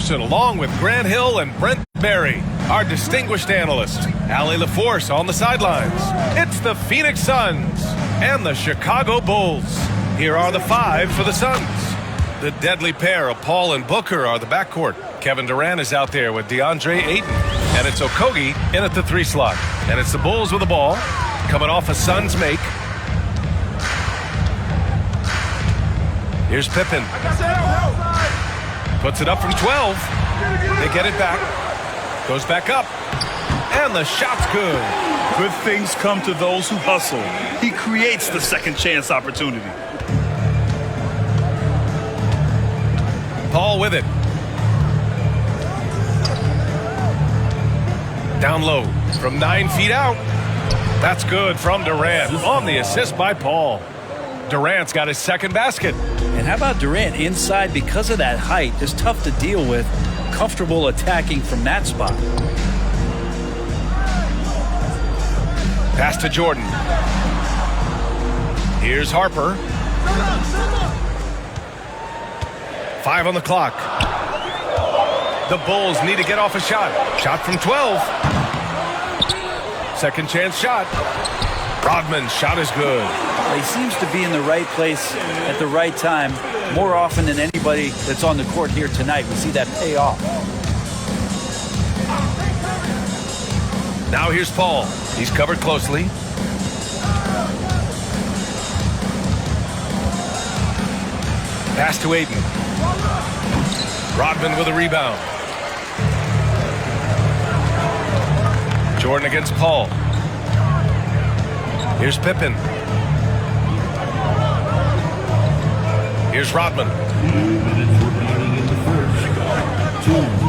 action along with Grant Hill and Brent Berry, our distinguished analyst. Allie LaForce on the sidelines. It's the Phoenix Suns and the Chicago Bulls. Here are the five for the Suns. The deadly pair of Paul and Booker are the backcourt. Kevin Durant is out there with DeAndre Ayton. And it's Okogie in at the 3 slot. And it's the Bulls with the ball, coming off a Suns make. Here's Pippen. Puts it up from 12. They get it back. Goes back up. And the shot's good. Good things come to those who hustle. He creates the second chance opportunity. Paul with it. Down low from 9 feet out. That's good from Durant on the assist by Paul. Durant's got his second basket. And how about Durant inside because of that height? Just tough to deal with. Comfortable attacking from that spot. Pass to Jordan. Here's Harper. 5 on the clock. The Bulls need to get off a shot. Shot from 12. Second chance shot. Rodman's shot is good. He seems to be in the right place at the right time more often than anybody that's on the court here tonight. We see that pay off. Now here's Paul. He's covered closely. Pass to Ayton. Rodman with a rebound. Jordan against Paul. Here's Pippen. Here's Rodman.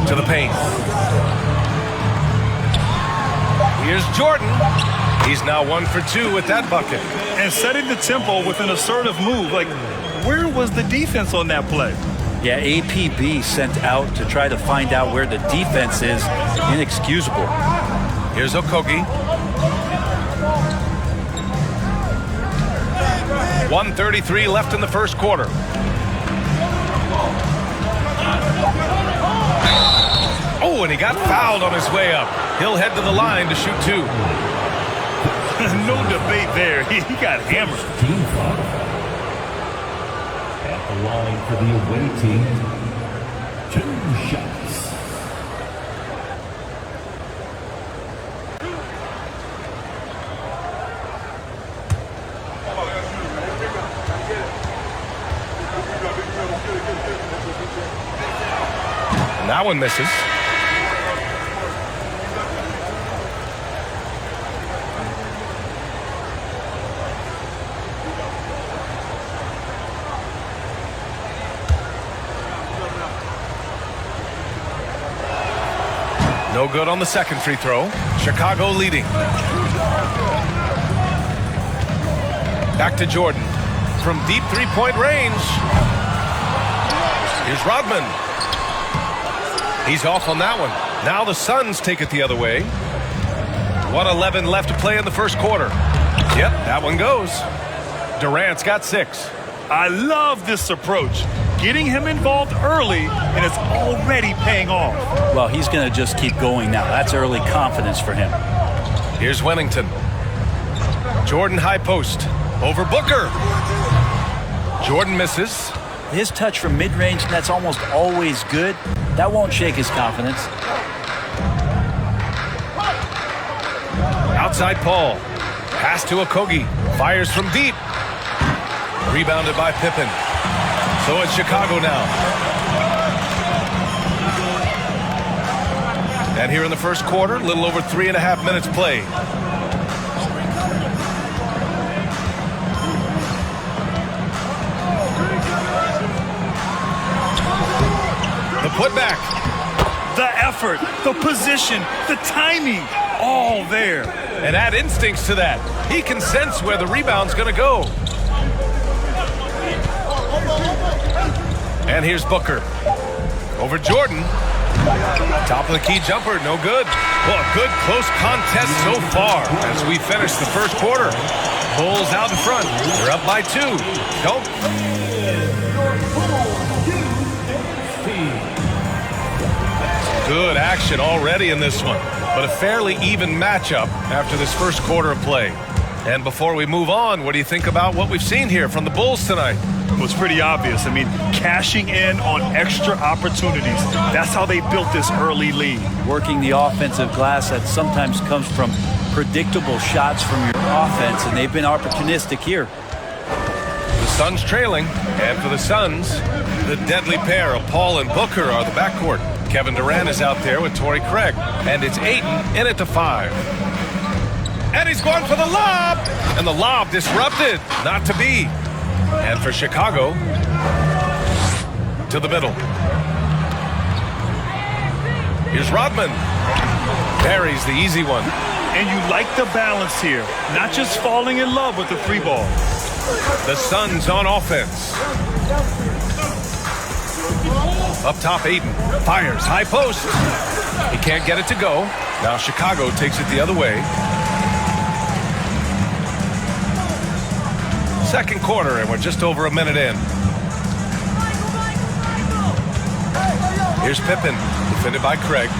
To the paint. Here's Jordan. He's now 1 for 2 with that bucket. And setting the tempo with an assertive move. Like, where was the defense on that play? Yeah, APB sent out to try to find out where the defense is. Inexcusable. Here's Okogie. 1:33 left in the first quarter. Oh, and he got fouled on his way up. He'll head to the line to shoot 2. No debate there. He got hammered. Team foul. At the line for the away team, 2 shots. And that one misses. No good on the second free throw. Chicago leading. Back to Jordan. From deep three-point range. Here's Rodman. He's off on that one. Now the Suns take it the other way. 1:11 left to play in the first quarter. Yep, that one goes. Durant's got 6. I love this approach. Getting him involved early, and it's already paying off. Well, he's going to just keep going now. That's early confidence for him. Here's Wennington. Jordan high post. Over Booker. Jordan misses. His touch from mid-range, that's almost always good. That won't shake his confidence. Outside Paul. Pass to Okogie. Fires from deep. Rebounded by Pippen. So it's Chicago now. And here in the first quarter, a little over 3.5 minutes played. The putback. The effort, the position, the timing, all there. And add instincts to that. He can sense where the rebound's going to go. And here's Booker. Over Jordan. Top of the key jumper, no good. Well, a good close contest so far as we finish the first quarter. Bulls out in front. They're up by 2. Don't. Good action already in this one, but a fairly even matchup after this first quarter of play. And before we move on, what do you think about what we've seen here from the Bulls tonight? It was pretty obvious. I mean, cashing in on extra opportunities. That's how they built this early lead. Working the offensive glass that sometimes comes from predictable shots from your offense, and they've been opportunistic here. The Suns trailing, and for the Suns, the deadly pair of Paul and Booker are the backcourt. Kevin Durant is out there with Torrey Craig, and it's Ayton in at the 5. And he's going for the lob, and the lob disrupted, not to be. And for Chicago, to the middle. Here's Rodman. Buries the easy one. And you like the balance here, not just falling in love with the 3 ball. The Suns on offense. Up top, Ayton fires, high post. He can't get it to go. Now Chicago takes it the other way. Second quarter, and we're just over a minute in. Here's Pippen, defended by Craig.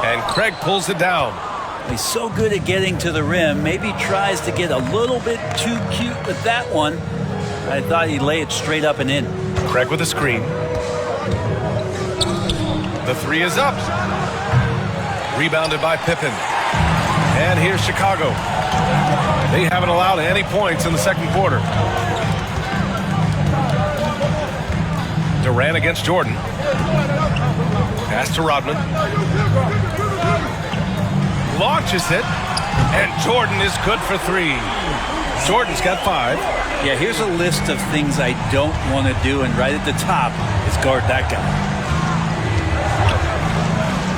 And Craig pulls it down. He's so good at getting to the rim. Maybe tries to get a little bit too cute with that one. I thought he'd lay it straight up and in. Craig with a screen. The 3 is up. Rebounded by Pippen. And here's Chicago. They haven't allowed any points in the second quarter. Durant against Jordan. Pass to Rodman. Launches it. And Jordan is good for 3. Jordan's got 5. Yeah, here's a list of things I don't want to do, and right at the top is guard that guy.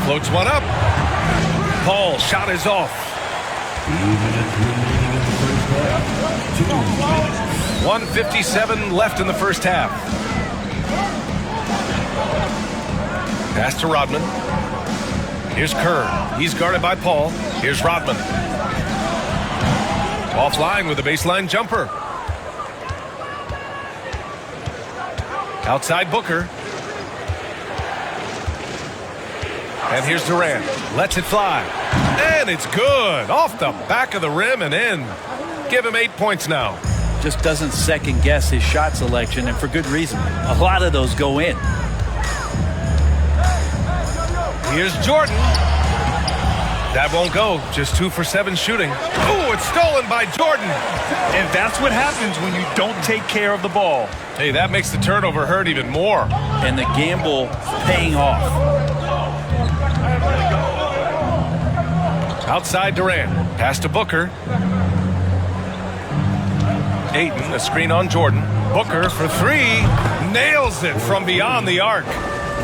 Floats one up. Paul, shot is off. 1:57 left in the first half. Pass to Rodman. Here's Kerr. He's guarded by Paul. Here's Rodman. Offline with a baseline jumper. Outside Booker. And here's Durant. Lets it fly. And it's good. Off the back of the rim and in. Give him 8 points now. Just doesn't second guess his shot selection, and for good reason. A lot of those go in. Here's Jordan. That won't go. Just 2 for 7 shooting. Oh, it's stolen by Jordan. And that's what happens when you don't take care of the ball. Hey, that makes the turnover hurt even more. And the gamble paying off. Outside Durant. Pass to Booker. Ayton, a screen on Jordan. Booker for 3. Nails it from beyond the arc.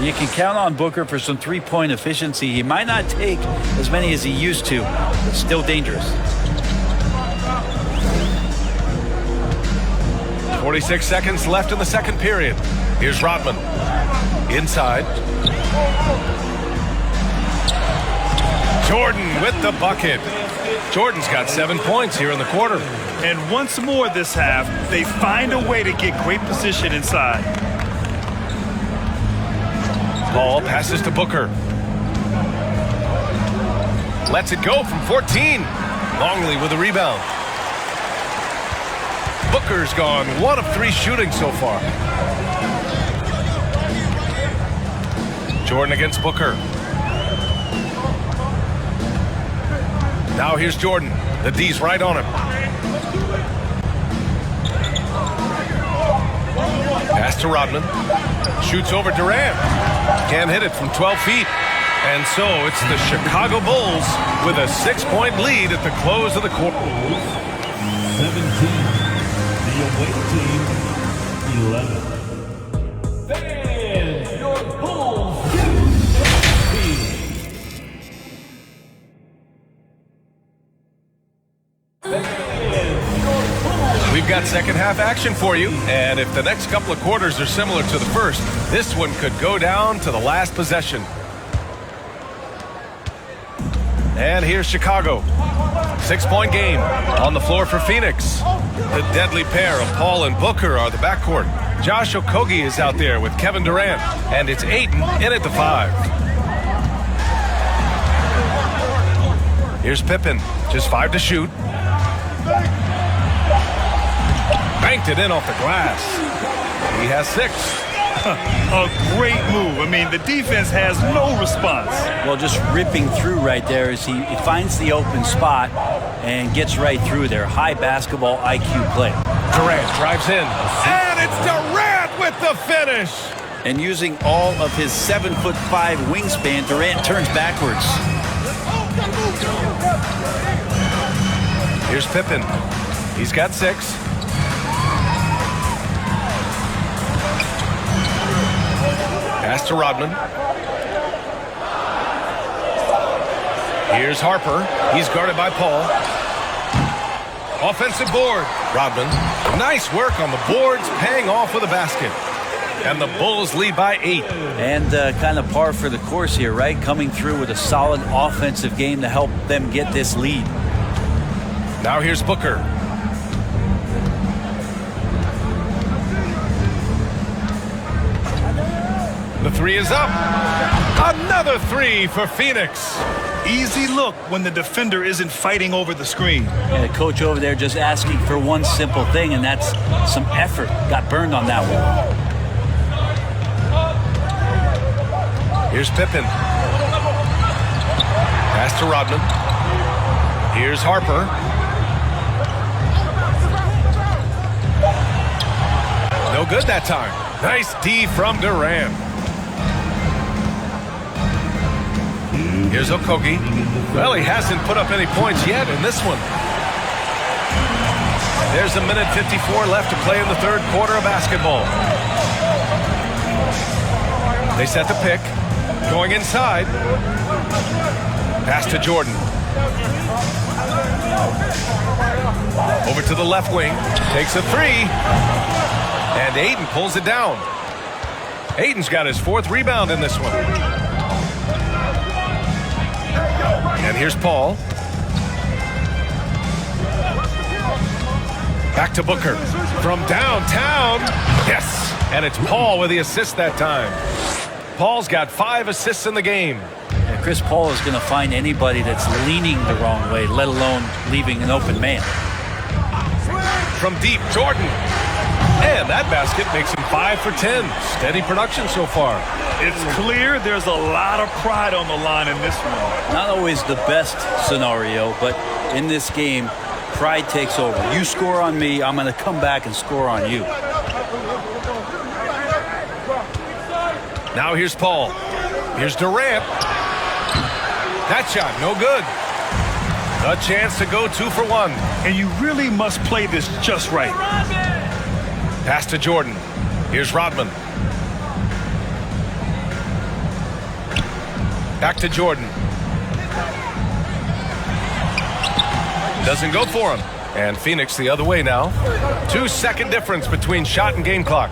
You can count on Booker for some three-point efficiency. He might not take as many as he used to, but still dangerous. 46 seconds left in the second period. Here's Rodman. Inside. Jordan with the bucket. Jordan's got 7 points here in the quarter. And once more this half, they find a way to get great position inside. Ball passes to Booker. Lets it go from 14. Longley with a rebound. Booker's gone 1 of 3 shooting so far. Jordan against Booker. Now here's Jordan. The D's right on him. Pass to Rodman. Shoots over Durant. Can't hit it from 12 feet. And so it's the Chicago Bulls with a 6-point lead at the close of the quarter. 17. The away team, 11. Fans, your Bulls We've got second half action for you, and if the next couple of quarters are similar to the first, this one could go down to the last possession. And here's Chicago. 6-point game on the floor for Phoenix. The deadly pair of Paul and Booker are the backcourt. Josh Okogie is out there with Kevin Durant, and it's Ayton in at the 5. Here's Pippen, just 5 to shoot. Banked it in off the glass. He has 6. A great move. I mean, the defense has no response. Well, just ripping through right there as he finds the open spot and gets right through there. High basketball IQ play. Durant drives in, and it's Durant with the finish. And using all of his 7'5" wingspan, Durant turns backwards. Here's Pippen. He's got 6. Pass to Rodman. Here's Harper. He's guarded by Paul. Offensive board. Rodman. Nice work on the boards, paying off with a basket. And the Bulls lead by 8. And kind of par for the course here, right? Coming through with a solid offensive game to help them get this lead. Now here's Booker. The 3 is up. Another 3 for Phoenix. Easy look when the defender isn't fighting over the screen. And the coach over there just asking for one simple thing, and that's some effort. Got burned on that one. Here's Pippen. Pass to Rodman. Here's Harper. No good that time. Nice D from Durant. Here's Okogie. Well, he hasn't put up any points yet in this one. There's a minute 54 left to play in the third quarter of basketball. They set the pick. Going inside. Pass to Jordan. Over to the left wing. Takes a 3. And Ayton pulls it down. Ayton's got his 4th rebound in this one. And here's Paul. Back to Booker. From downtown. Yes. And it's Paul with the assist that time. Paul's got 5 assists in the game. And Chris Paul is going to find anybody that's leaning the wrong way, let alone leaving an open man. From deep, Jordan. And that basket makes him 5 for 10. Steady production so far. It's clear there's a lot of pride on the line in this one. Not always the best scenario, but in this game, pride takes over. You score on me, I'm going to come back and score on you. Now here's Paul. Here's Durant. That shot, no good. A chance to go 2 for 1. And you really must play this just right. Pass to Jordan. Here's Rodman. Back to Jordan. Doesn't go for him. And Phoenix the other way now. 2-second difference between shot and game clock.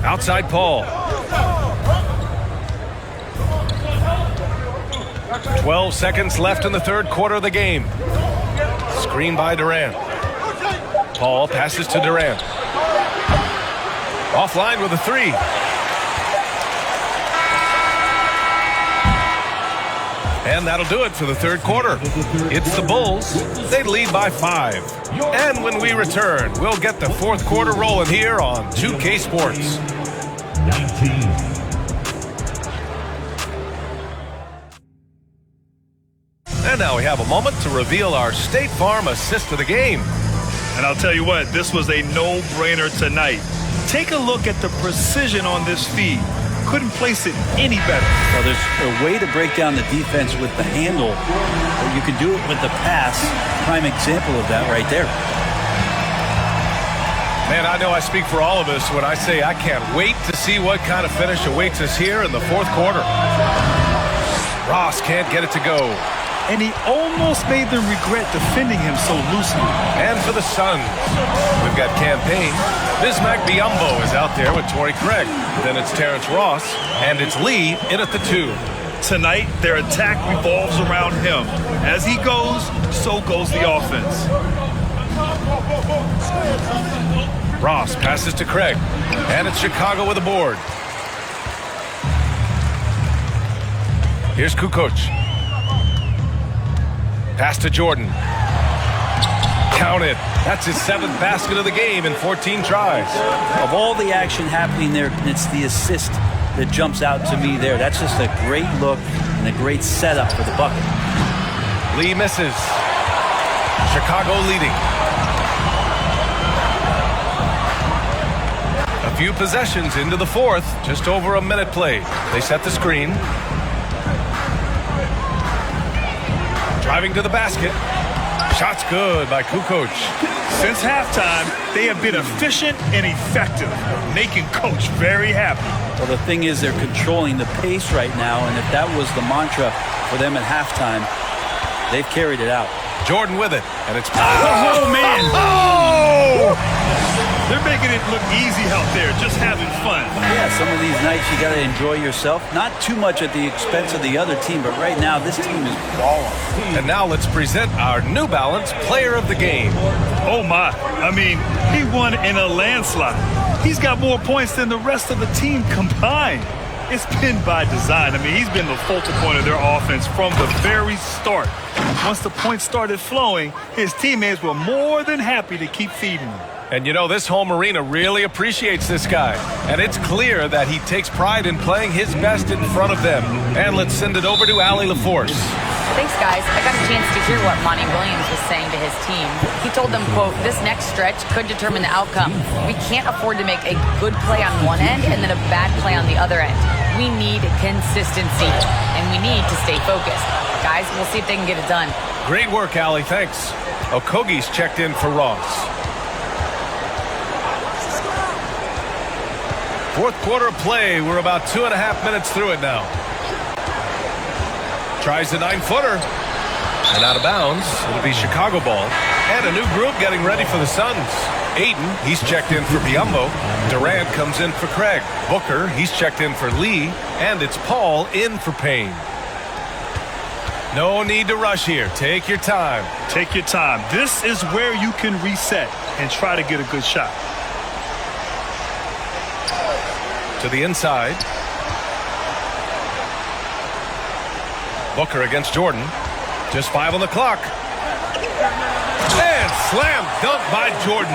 Outside Paul. 12 seconds left in the third quarter of the game. Screen by Durant. Paul passes to Durant. Offline with a 3. And that'll do it for the third quarter. It's the Bulls. They lead by 5. And when we return, we'll get the fourth quarter rolling here on 2K Sports. 19. And now we have a moment to reveal our State Farm assist of the game. And I'll tell you what, this was a no-brainer tonight. Take a look at the precision on this feed. Couldn't place it any better. Well, there's a way to break down the defense with the handle, but you can do it with the pass. Prime example of that right there. Man, I know I speak for all of us when I say I can't wait to see what kind of finish awaits us here in the fourth quarter. Ross can't get it to go. And he almost made them regret defending him so loosely. And for the Suns, we've got Campaign. Bismack Biyombo is out there with Torrey Craig. Then it's Terrence Ross, and it's Lee in at the 2. Tonight, their attack revolves around him. As he goes, so goes the offense. Ross passes to Craig, and it's Chicago with a board. Here's Kukoc. Pass to Jordan. Count it. That's his 7th basket of the game in 14 tries. Of all the action happening there, it's the assist that jumps out to me there. That's just a great look and a great setup for the bucket. Lee misses. Chicago leading. A few possessions into the 4th, just over a minute played. They set the screen. Driving to the basket. Shot's good by Kukoc. Since halftime, they have been efficient and effective, making Coach very happy. Well, the thing is, they're controlling the pace right now, and if that was the mantra for them at halftime, they've carried it out. Jordan with it, and it's... Oh, man! Oh! They're making it look easy out there, just having fun. Yeah, some of these nights you got to enjoy yourself. Not too much at the expense of the other team, but right now this team is balling. And now let's present our New Balance Player of the Game. Oh, my. I mean, he won in a landslide. He's got more points than the rest of the team combined. It's been by design. I mean, he's been the focal point of their offense from the very start. Once the points started flowing, his teammates were more than happy to keep feeding him. And you know, this home arena really appreciates this guy. And it's clear that he takes pride in playing his best in front of them. And let's send it over to Allie LaForce. Thanks, guys. I got a chance to hear what Monty Williams was saying to his team. He told them, quote, "This next stretch could determine the outcome. We can't afford to make a good play on one end and then a bad play on the other end. We need consistency, and we need to stay focused. Guys, we'll see if they can get it done." Great work, Allie. Thanks. Okogie's checked in for Ross. 4th quarter of play. We're about 2.5 minutes through it now. Tries the 9-footer. And out of bounds. It'll be Chicago ball. And a new group getting ready for the Suns. Ayton, he's checked in for Biyombo. Durant comes in for Craig. Booker, he's checked in for Lee. And it's Paul in for Payne. No need to rush here. Take your time. Take your time. This is where you can reset and try to get a good shot. To the inside. Booker against Jordan. Just 5 on the clock. And slam dunk by Jordan.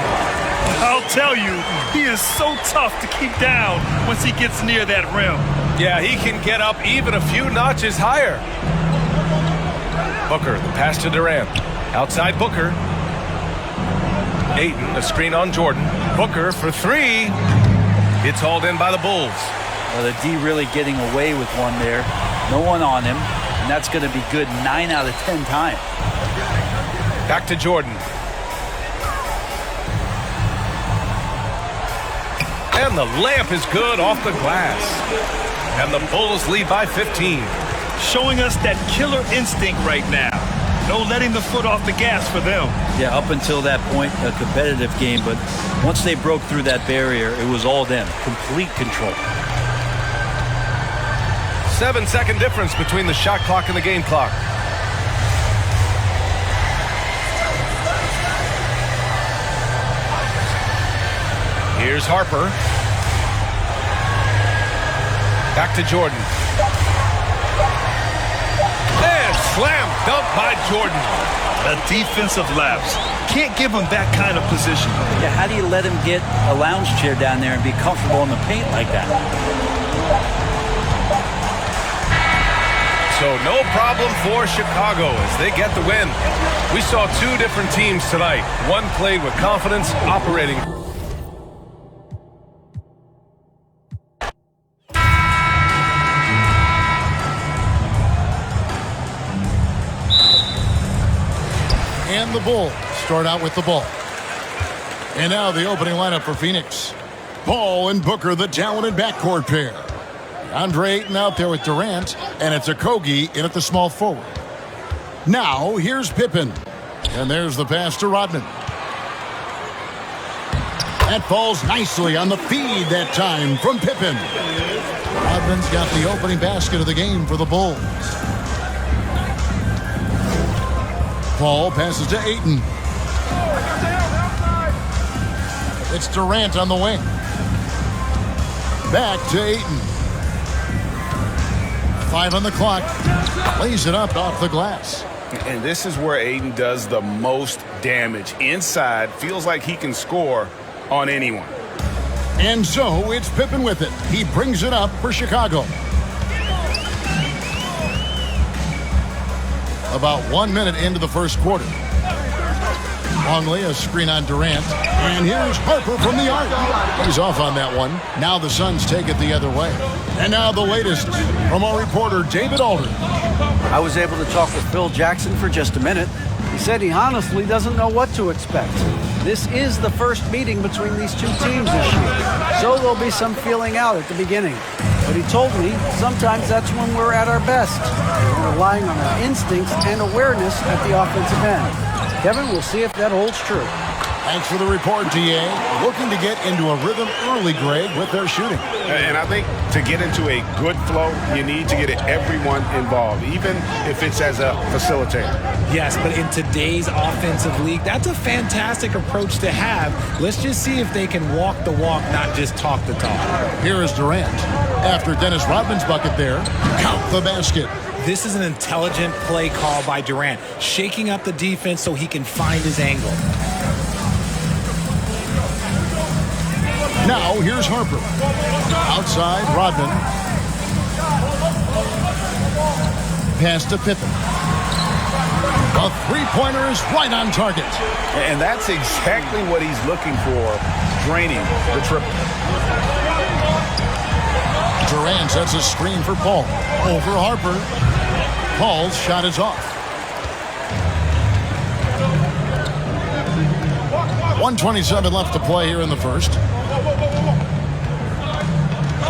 I'll tell you, he is so tough to keep down once he gets near that rim. Yeah, he can get up even a few notches higher. Booker, the pass to Durant. Outside Booker. Ayton, a screen on Jordan. Booker for 3. It's hauled in by the Bulls. Well, the D really getting away with one there. No one on him, and that's going to be good 9 out of 10 times. Back to Jordan. And the layup is good off the glass. And the Bulls lead by 15. Showing us that killer instinct right now. No letting the foot off the gas for them. Yeah, up until that point, a competitive game, but once they broke through that barrier, it was all them. Complete control. 7-second difference between the shot clock and the game clock. Here's Harper. Back to Jordan. And slam dunk by Jordan. A defensive lapse. Can't give him that kind of position. Yeah, how do you let him get a lounge chair down there and be comfortable in the paint like that? So no problem for Chicago as they get the win. We saw 2 different teams tonight. One played with confidence, operating. And the Bulls start out with the ball. And now the opening lineup for Phoenix. Paul and Booker, the talented backcourt pair. Andre Ayton out there with Durant, and it's Okogie in at the small forward. Now, here's Pippen. And there's the pass to Rodman. That falls nicely on the feed that time from Pippen. Rodman's got the opening basket of the game for the Bulls. Paul passes to Ayton. It's Durant on the wing. Back to Ayton. 5 on the clock. Lays it up off the glass. And this is where Ayton does the most damage. Inside, feels like he can score on anyone. And so it's Pippen with it. He brings it up for Chicago. About 1 minute into the first quarter. Longley, a screen on Durant. And here's Harper from the arc. He's off on that one. Now the Suns take it the other way. And now the latest from our reporter, David Alder. I was able to talk with Phil Jackson for just a minute. He said he honestly doesn't know what to expect. This is the first meeting between these two teams this year, so there'll be some feeling out at the beginning. But he told me sometimes that's when we're at our best. We're relying on our instincts and awareness at the offensive end. Kevin, we'll see if that holds true. Thanks for the report, DA. Looking to get into a rhythm early, Greg, with their shooting. And I think to get into a good flow, you need to get everyone involved, even if it's as a facilitator. Yes, but in today's offensive league, that's a fantastic approach to have. Let's just see if they can walk the walk, not just talk the talk. Here is Durant. After Dennis Rodman's bucket there, count the basket. This is an intelligent play call by Durant, shaking up the defense so he can find his angle. Now, here's Harper. Outside, Rodman. Pass to Pippen. A three-pointer is right on target. And that's exactly what he's looking for, draining the triple. Durant sets a screen for Paul. Over Harper. Paul's shot is off. 1:27 left to play here in the first.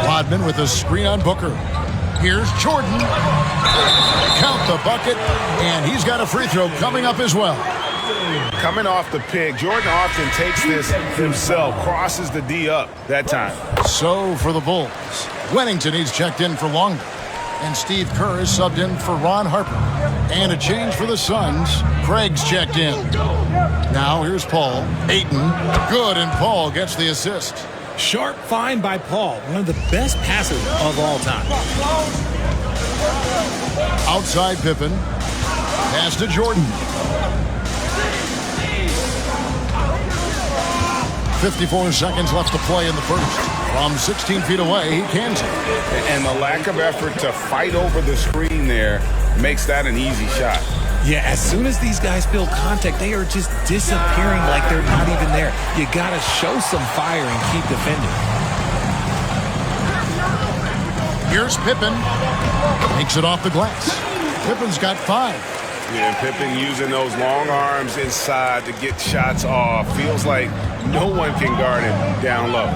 Rodman with a screen on Booker. Here's Jordan. Count the bucket, and he's got a free throw coming up as well. Coming off the pick, Jordan often takes this himself, crosses the D up that time. So for the Bulls, Wennington, he's checked in for Longley. And Steve Kerr is subbed in for Ron Harper. And a change for the Suns. Craig's checked in. Now here's Paul. Ayton. Good, and Paul gets the assist. Sharp find by Paul, one of the best passes of all time. Outside Pippen. Pass to Jordan. 54 seconds left to play in the first. From 16 feet away, he cans it. And the lack of effort to fight over the screen there makes that an easy shot. Yeah, as soon as these guys feel contact, they are just disappearing like they're not even there. You got to show some fire and keep defending. Here's Pippen. Makes it off the glass. Pippen's got 5. Yeah, Pippen using those long arms inside to get shots off. Feels like no one can guard him down low.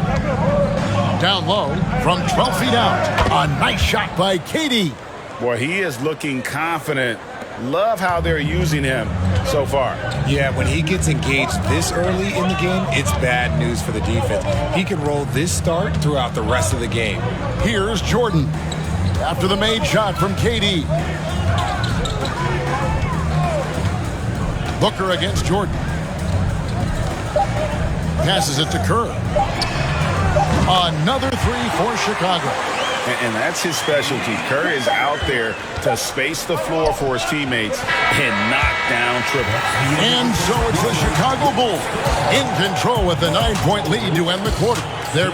Down low from 12 feet out. A nice shot by KD. Boy, he is looking confident. Love how they're using him so far. Yeah, when he gets engaged this early in the game, it's bad news for the defense. He can roll this start throughout the rest of the game. Here's Jordan. After the made shot from KD. Booker against Jordan. Passes it to Kerr. Another three for Chicago. And that's his specialty. Curry is out there to space the floor for his teammates and knock down triples. And so it's the Chicago Bulls in control with a 9-point lead to end the quarter. They're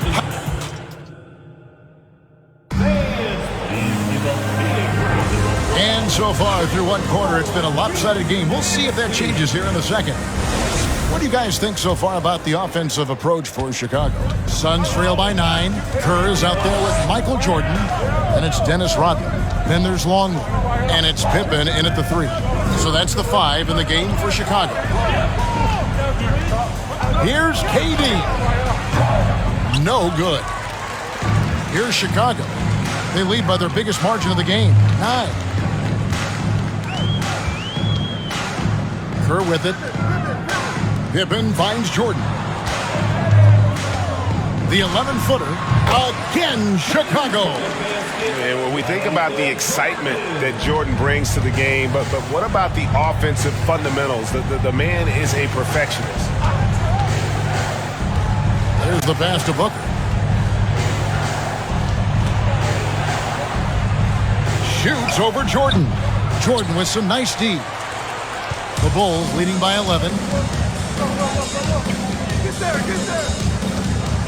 and so far through one quarter, it's been a lopsided game. We'll see if that changes here in a second. What do you guys think so far about the offensive approach for Chicago? Suns trail by 9. Kerr is out there with Michael Jordan. And it's Dennis Rodman. Then there's Longley. And it's Pippen in at the 3. So that's the 5 in the game for Chicago. Here's KD. No good. Here's Chicago. They lead by their biggest margin of the game, 9. Kerr with it. Pippen finds Jordan. The 11-footer. Again, Chicago. And when we think about the excitement that Jordan brings to the game, but what about the offensive fundamentals? The man is a perfectionist. Here's the pass to Booker. Shoots over Jordan. Jordan with some nice D. The Bulls leading by 11.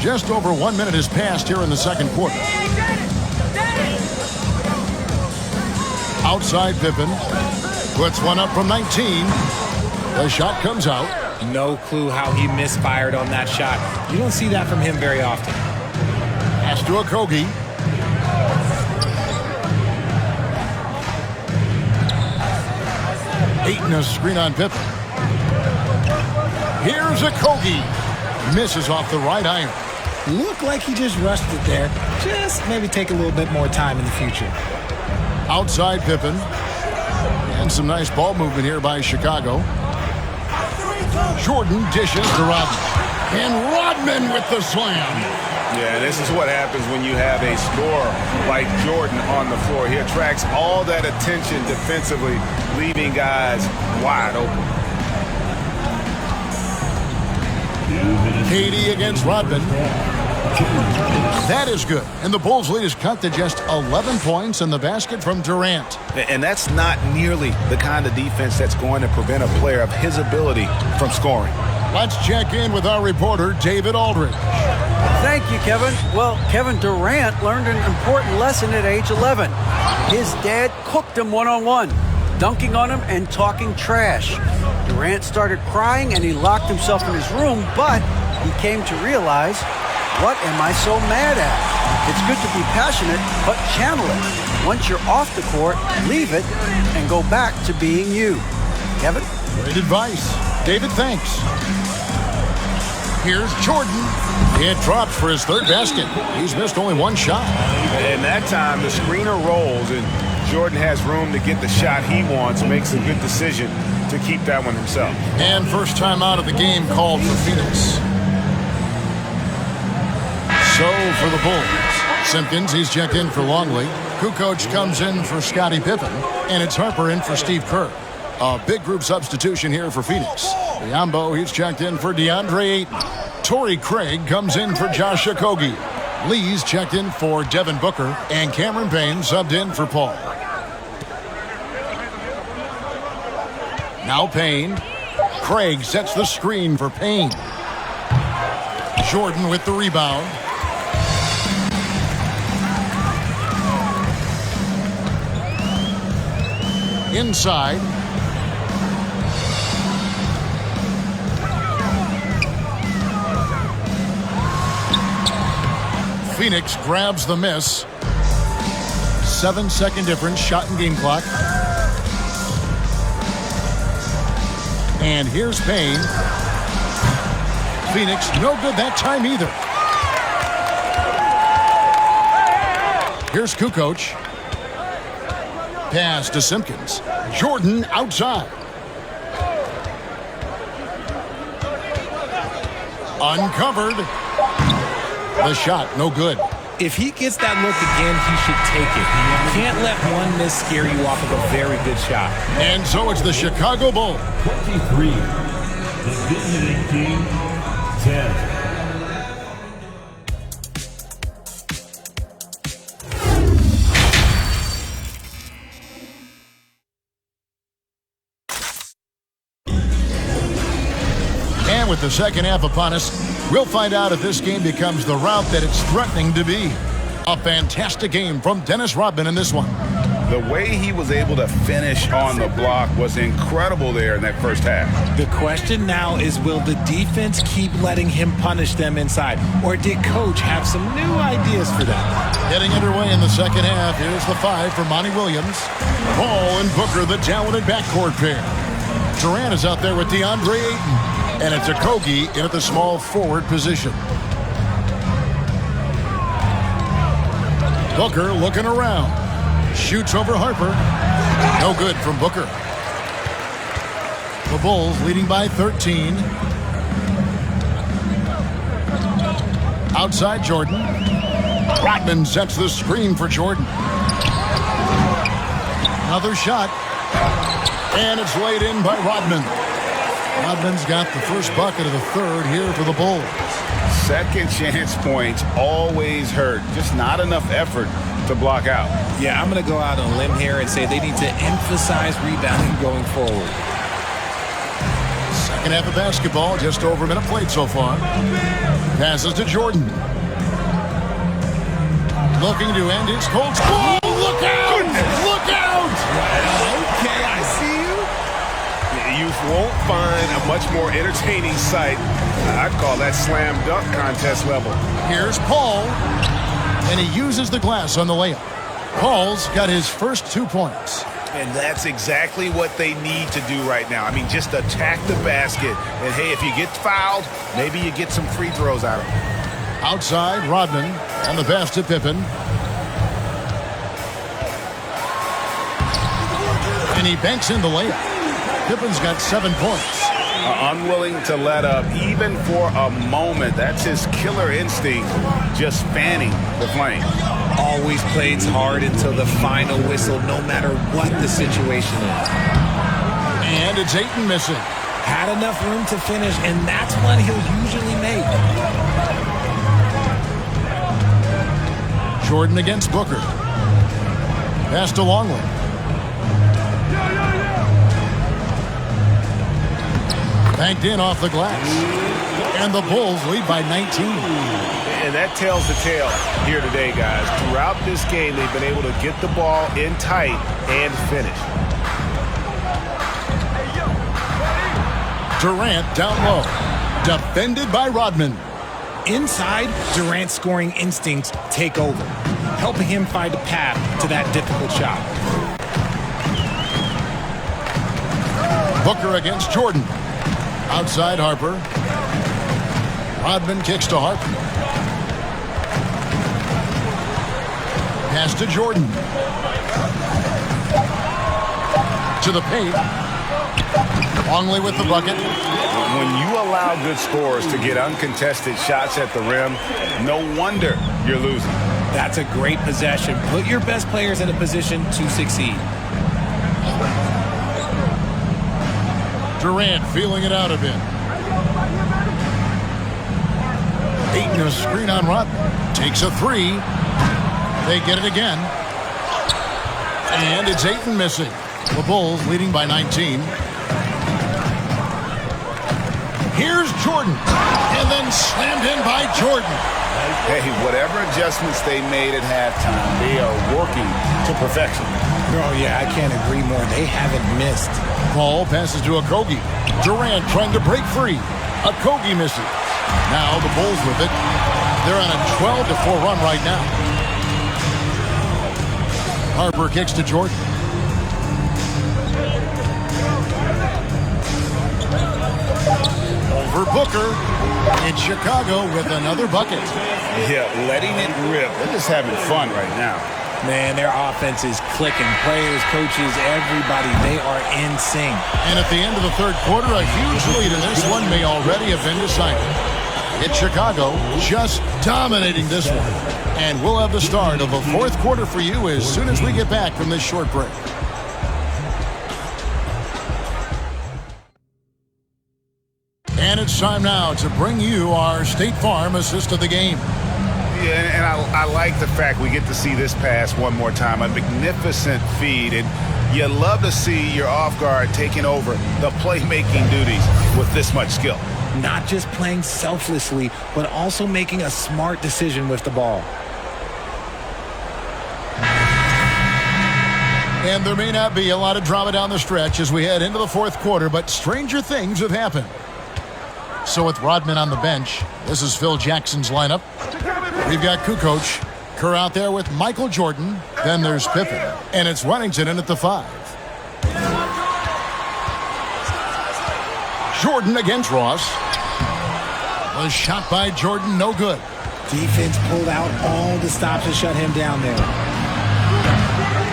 Just over 1 minute has passed here in the second quarter. Outside Pippen. Puts one up from 19. The shot comes out. No clue how he misfired on that shot. You don't see that from him very often. Pass to Okogie. Ayton a screen on Pippen. Here's Okogie. Misses off the right iron. Looked like he just rushed it there. Just maybe take a little bit more time in the future. Outside Pippen. And some nice ball movement here by Chicago. Jordan dishes to Rodman. And Rodman with the slam. Yeah, this is what happens when you have a scorer like Jordan on the floor. He attracts all that attention defensively, leaving guys wide open. KD against Rodman. That is good. And the Bulls' lead is cut to just 11 points in the basket from Durant. And that's not nearly the kind of defense that's going to prevent a player of his ability from scoring. Let's check in with our reporter, David Aldridge. Thank you, Kevin. Well, Kevin Durant learned an important lesson at age 11. His dad cooked him one-on-one, dunking on him and talking trash. Durant started crying and he locked himself in his room, but he came to realize, what am I so mad at? It's good to be passionate, but channel it. Once you're off the court, leave it and go back to being you. Kevin? Great advice. David, thanks. Here's Jordan. It drops for his third basket. He's missed only one shot. And that time, the screener rolls, and Jordan has room to get the shot he wants, makes a good decision to keep that one himself. And first time out of the game called for Phoenix. So for the Bulls, Simpkins, he's checked in for Longley. Kukoc comes in for Scottie Pippen. And it's Harper in for Steve Kerr. A big group substitution here for Phoenix. Biombo, he's checked in for DeAndre Ayton. Torrey Craig comes in for Josh Okogie. Lee's checked in for Devin Booker. And Cameron Payne subbed in for Paul. Now Payne. Craig sets the screen for Payne. Jordan with the rebound. Inside. Phoenix grabs the miss. 7-second difference, shot and game clock. And here's Payne. Phoenix, no good that time either. Here's Kukoc. Pass to Simpkins. Jordan outside. Uncovered. The shot, no good. If he gets that look again, he should take it. You can't let one miss scare you off of a very good shot. And so it's the Chicago Bulls. 23. The visiting team, 10. And with the second half upon us, we'll find out if this game becomes the route that it's threatening to be. A fantastic game from Dennis Rodman in this one. The way he was able to finish on the block was incredible there in that first half. The question now is, will the defense keep letting him punish them inside? Or did Coach have some new ideas for them? Getting underway in the second half, here's the 5 for Monty Williams. Paul and Booker, the talented backcourt pair. Durant is out there with DeAndre Ayton. And it's Okogie in at the small forward position. Booker looking around. Shoots over Harper. No good from Booker. The Bulls leading by 13. Outside Jordan. Rodman sets the screen for Jordan. Another shot. And it's laid in by Rodman. Rodman's got the first bucket of the third here for the Bulls. Second chance points always hurt. Just not enough effort to block out. Yeah, I'm going to go out on a limb here and say they need to emphasize rebounding going forward. Second half of basketball, just over a minute played so far. Passes to Jordan. Looking to end his cold. Oh, look out! Look out! Okay, I see you. You won't find a much more entertaining sight. I'd call that slam dunk contest level. Here's Paul, and he uses the glass on the layup. Paul's got his first 2 points. And that's exactly what they need to do right now. I mean, just attack the basket. And, hey, if you get fouled, maybe you get some free throws out of it. Outside, Rodman on the pass to Pippen. And he banks in the layup. Pippen's got 7 points. Unwilling to let up even for a moment. That's his killer instinct, just fanning the flame. Always plays hard until the final whistle, no matter what the situation is. And it's Ayton missing. Had enough room to finish, and that's what he'll usually make. Jordan against Booker. Pass to Longley. Banked in off the glass. And the Bulls lead by 19. And that tells the tale here today, guys. Throughout this game, they've been able to get the ball in tight and finish. Durant down low. Defended by Rodman. Inside, Durant's scoring instincts take over, helping him find a path to that difficult shot. Booker against Jordan. Outside Harper. Rodman kicks to Harper. Pass to Jordan. To the paint. Longley with the bucket. When you allow good scorers to get uncontested shots at the rim, no wonder you're losing. That's a great possession. Put your best players in a position to succeed. Durant feeling it out a bit. Ayton a screen on Rodman. Takes a 3. They get it again. And it's Ayton missing. The Bulls leading by 19. Here's Jordan. And then slammed in by Jordan. Hey, whatever adjustments they made at halftime, they are working to perfection. Oh, yeah, I can't agree more. They haven't missed. Paul passes to Okogie. Durant trying to break free. Okogie misses. Now the Bulls with it. They're on a 12-4 run right now. Harper kicks to Jordan. Over Booker. It's Chicago with another bucket. Yeah, letting it rip. They're just having fun right now. Man, their offense is clicking. Players, coaches, everybody, they are in sync. And at the end of the third quarter, a huge lead in this one may already have been decided. It's Chicago just dominating this one. And we'll have the start of the fourth quarter for you as soon as we get back from this short break. And it's time now to bring you our State Farm assist of the game. Yeah, and I like the fact we get to see this pass one more time. A magnificent feed, and you love to see your off guard taking over the playmaking duties with this much skill. Not just playing selflessly, but also making a smart decision with the ball. And there may not be a lot of drama down the stretch as we head into the fourth quarter, but stranger things have happened. So with Rodman on the bench, this is Phil Jackson's lineup. We've got Kukoc, Kerr out there with Michael Jordan. Then there's Pippen, and it's Wennington in at the 5. Jordan against Ross. Was shot by Jordan, no good. Defense pulled out all the stops to shut him down there.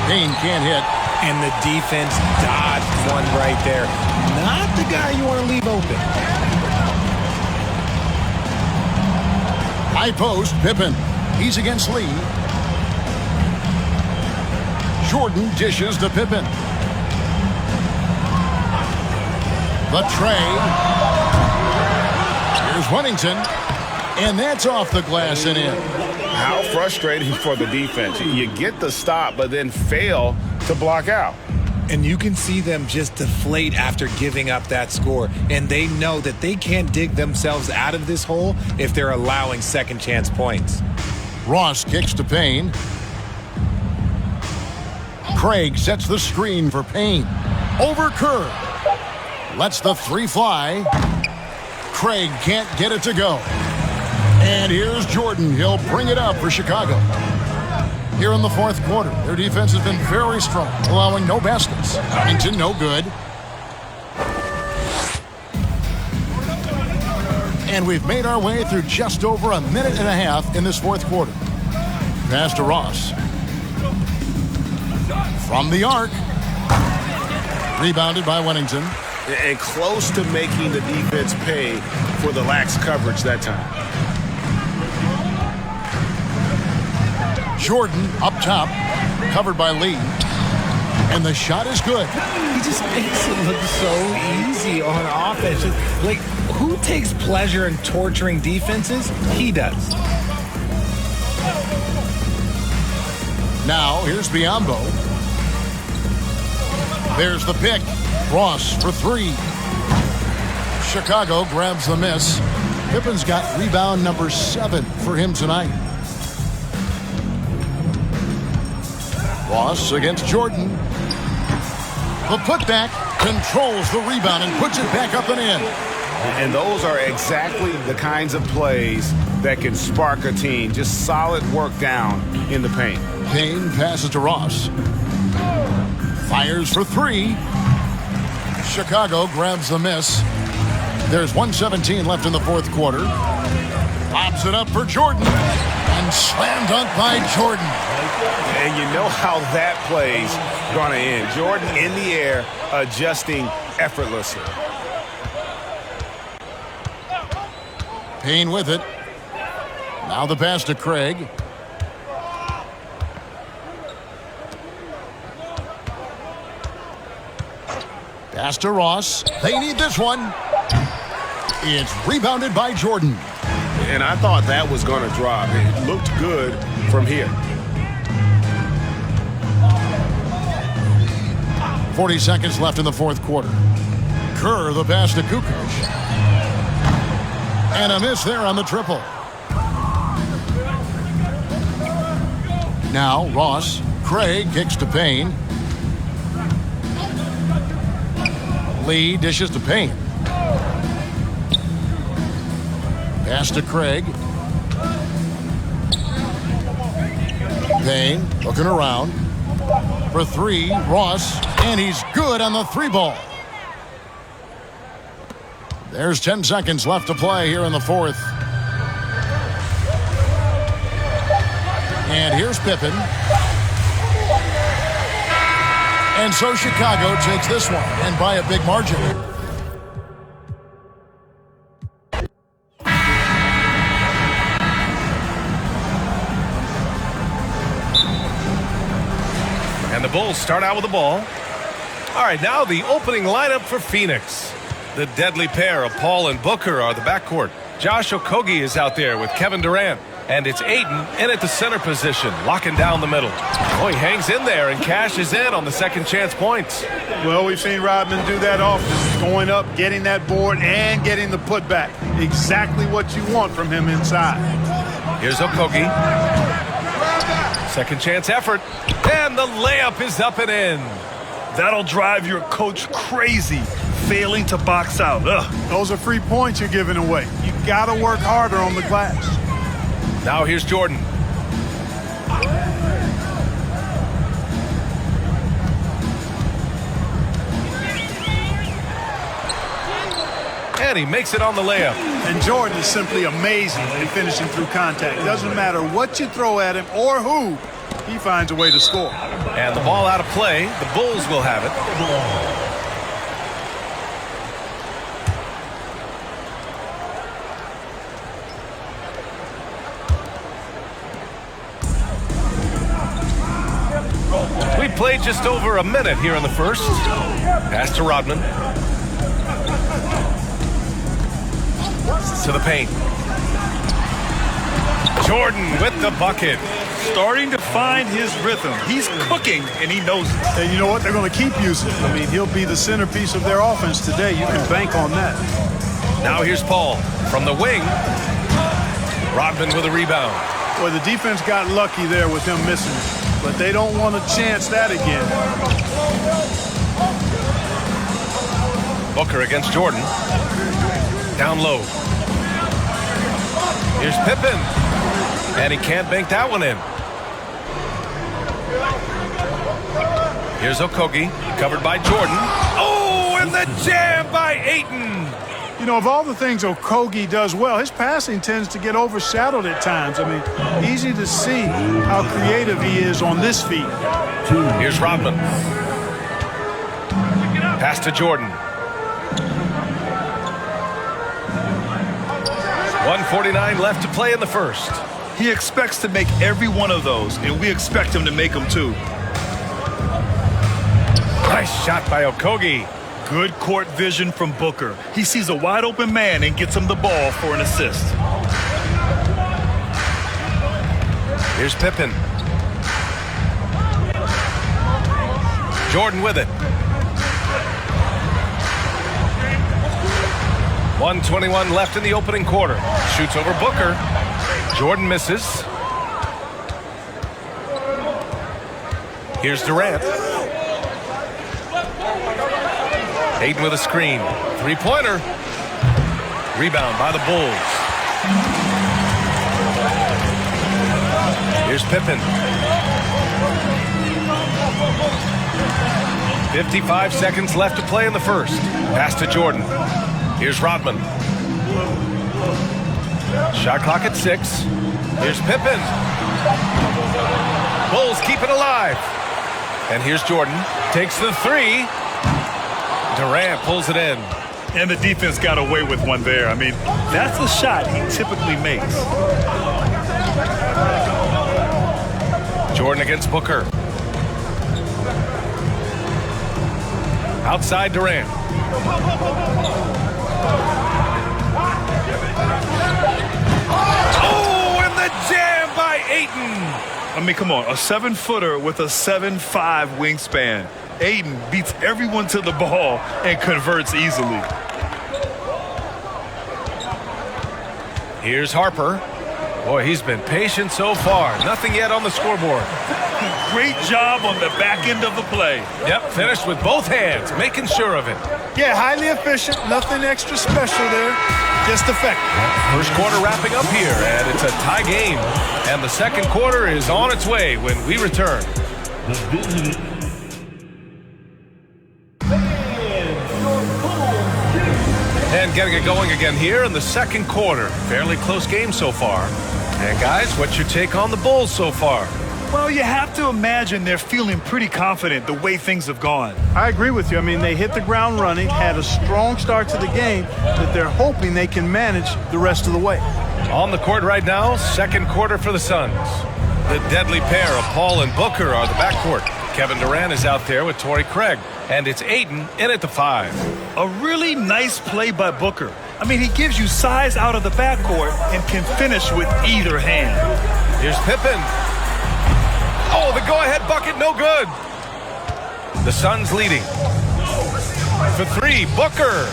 Payne can't hit. And the defense dodged one right there. Not the guy you want to leave open. High post, Pippen. He's against Lee. Jordan dishes to Pippen. The tray. Here's Wennington. And that's off the glass and in. How frustrating for the defense. You get the stop, but then fail to block out. And you can see them just deflate after giving up that score. And they know that they can't dig themselves out of this hole if they're allowing second chance points. Ross kicks to Payne. Craig sets the screen for Payne. Over Kerr. Lets the three fly. Craig can't get it to go. And here's Jordan. He'll bring it up for Chicago. Here in the fourth quarter, their defense has been very strong, allowing no baskets. Huntington, no good. And we've made our way through just over a minute and a half in this fourth quarter. Pass to Ross. From the arc. Rebounded by Wennington. And close to making the defense pay for the lax coverage that time. Jordan up top, covered by Lee. And the shot is good. He just makes it look so easy on offense. Like, who takes pleasure in torturing defenses? He does. Now, here's Biyombo. There's the pick. Ross for three. Chicago grabs the miss. Pippen's got rebound number 7 for him tonight. Ross against Jordan. The putback controls the rebound and puts it back up and in. And those are exactly the kinds of plays that can spark a team. Just solid work down in the paint. Payne passes to Ross. Fires for three. Chicago grabs the miss. There's 1:17 left in the fourth quarter. Lobs it up for Jordan. And slam dunk by Jordan. And you know how that play's going to end. Jordan in the air, adjusting effortlessly. Payne with it. Now the pass to Craig. Pass to Ross. They need this one. It's rebounded by Jordan. And I thought that was going to drop. It looked good from here. 40 seconds left in the fourth quarter. Kerr the pass to Kukoc. And a miss there on the triple. Now Ross. Craig kicks to Payne. Lee dishes to Payne. Pass to Craig. Payne looking around. For three, Ross. And he's good on the three ball. There's 10 seconds left to play here in the fourth. And here's Pippen. And so Chicago takes this one, and by a big margin. And the Bulls start out with the ball. All right, now the opening lineup for Phoenix. The deadly pair of Paul and Booker are the backcourt. Josh Okogie is out there with Kevin Durant. And it's Ayton in at the center position, locking down the middle. Oh, he hangs in there and cashes in on the second chance points. Well, we've seen Rodman do that often. Going up, getting that board, and getting the putback. Exactly what you want from him inside. Here's Okogie. Second chance effort. And the layup is up and in. That'll drive your coach crazy, failing to box out. Those are free points you're giving away. You got to work harder on the glass. Now here's Jordan. And he makes it on the layup. And Jordan is simply amazing in finishing through contact. It doesn't matter what you throw at him or who, he finds a way to score. And the ball out of play. The Bulls will have it. We played just over a minute here in the first. Pass to Rodman. To the paint. Jordan with the bucket. Starting to find his rhythm. He's cooking, and he knows it. And you know what? They're going to keep using him. I mean, he'll be the centerpiece of their offense today. You can bank on that. Now here's Paul from the wing. Rodman with a rebound. Boy, the defense got lucky there with him missing, but they don't want to chance that again. Booker against Jordan. Down low. Here's Pippen. And he can't bank that one in. Here's Okogie, covered by Jordan. Oh, and the jam by Ayton. You know, of all the things Okogie does well, his passing tends to get overshadowed at times. I mean, easy to see how creative he is on this feat. Here's Rodman. Pass to Jordan. 1:49 left to play in the first. He expects to make every one of those, and we expect him to make them too. Nice shot by Okogie. Good court vision from Booker. He sees a wide open man and gets him the ball for an assist. Here's Pippen. Jordan with it. 1:21 left in the opening quarter. Shoots over Booker. Jordan misses. Here's Durant. Ayton with a screen. Three-pointer. Rebound by the Bulls. Here's Pippen. 55 seconds left to play in the first. Pass to Jordan. Here's Rodman. Shot clock at 6. Here's Pippen. Bulls keep it alive. And here's Jordan. Takes the three. Durant pulls it in. And the defense got away with one there. I mean, that's a shot he typically makes. Jordan against Booker. Outside Durant. Oh, and the jam by Ayton. I mean, come on, a 7-footer with a 7'5" wingspan. Ayton beats everyone to the ball and converts easily. Here's Harper. Boy, he's been patient so far. Nothing yet on the scoreboard. Great job on the back end of the play. Yep, finished with both hands, making sure of it. Yeah, highly efficient. Nothing extra special there. Just effective. First quarter wrapping up here, and it's a tie game. And the second quarter is on its way when we return. And getting it going again here in the second quarter. Fairly close game so far. And guys, what's your take on the Bulls so far? Well, you have to imagine they're feeling pretty confident the way things have gone. I agree with you. I mean, they hit the ground running, had a strong start to the game that they're hoping they can manage the rest of the way. On the court right now, second quarter for the Suns. The deadly pair of Paul and Booker are the backcourt. Kevin Durant is out there with Torrey Craig, and it's Ayton in at the 5. A really nice play by Booker. I mean, he gives you size out of the backcourt and can finish with either hand. Here's Pippen. Oh, the go-ahead bucket, no good. The Suns leading. For 3, Booker.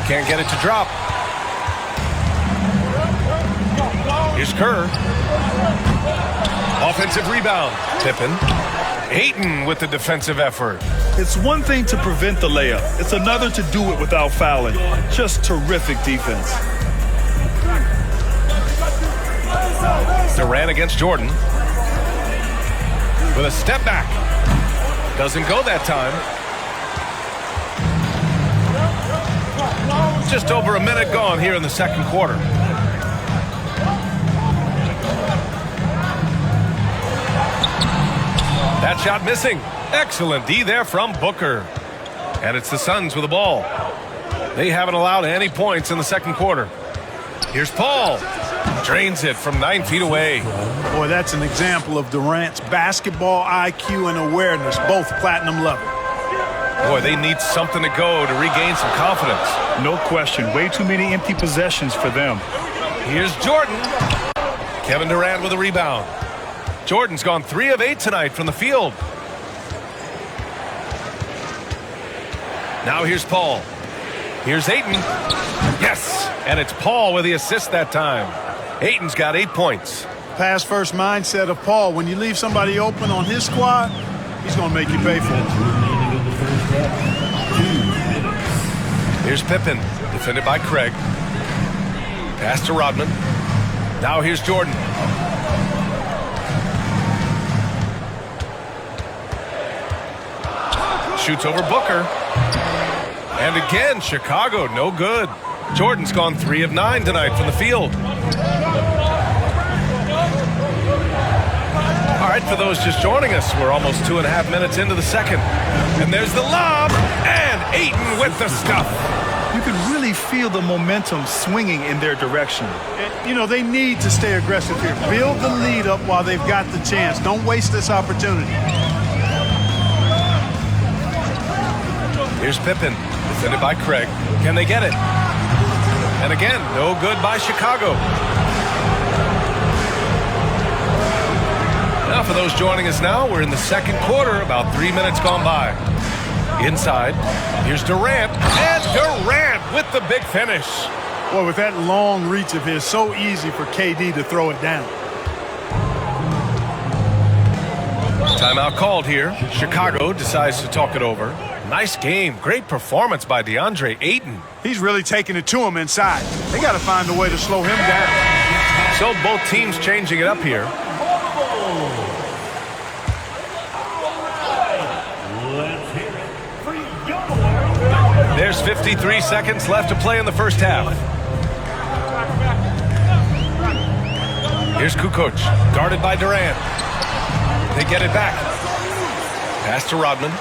Can't get it to drop. Here's Kerr. Offensive rebound. Pippen. Ayton with the defensive effort. It's one thing to prevent the layup. It's another to do it without fouling. Just terrific defense. Durant against Jordan. With a step back. Doesn't go that time. Just over a minute gone here in the second quarter. That shot missing. Excellent D there from Booker. And it's the Suns with the ball. They haven't allowed any points in the second quarter. Here's Paul. Drains it from 9 feet away. Boy, that's an example of Durant's basketball IQ and awareness, both platinum level. Boy, they need something to go to regain some confidence. No question. Way too many empty possessions for them. Here's Jordan. Kevin Durant with a rebound. Jordan's gone 3 of 8 tonight from the field. Now here's Paul. Here's Ayton. Yes, and it's Paul with the assist that time. Ayton's got 8 points. Pass first mindset of Paul. When you leave somebody open on his squad, he's going to make you pay for it. Here's Pippen, defended by Craig. Pass to Rodman. Now here's Jordan. Shoots over Booker. And again, Chicago, no good. Jordan's gone 3 of 9 tonight from the field. All right, for those just joining us, we're almost 2.5 minutes into the second. And there's the lob, and Ayton with the stuff. You can really feel the momentum swinging in their direction. You know, they need to stay aggressive here. Build the lead up while they've got the chance. Don't waste this opportunity. Here's Pippen, defended by Craig. Can they get it? And again, no good by Chicago. Now, for those joining us now, we're in the second quarter, about 3 minutes gone by. Inside, here's Durant, and Durant with the big finish. Boy, with that long reach of his, so easy for KD to throw it down. Timeout called here. Chicago decides to talk it over. Nice game. Great performance by DeAndre Ayton. He's really taking it to him inside. They got to find a way to slow him down. So both teams changing it up here. There's 53 seconds left to play in the first half. Here's Kukoc, guarded by Durant. They get it back. Pass to Rodman.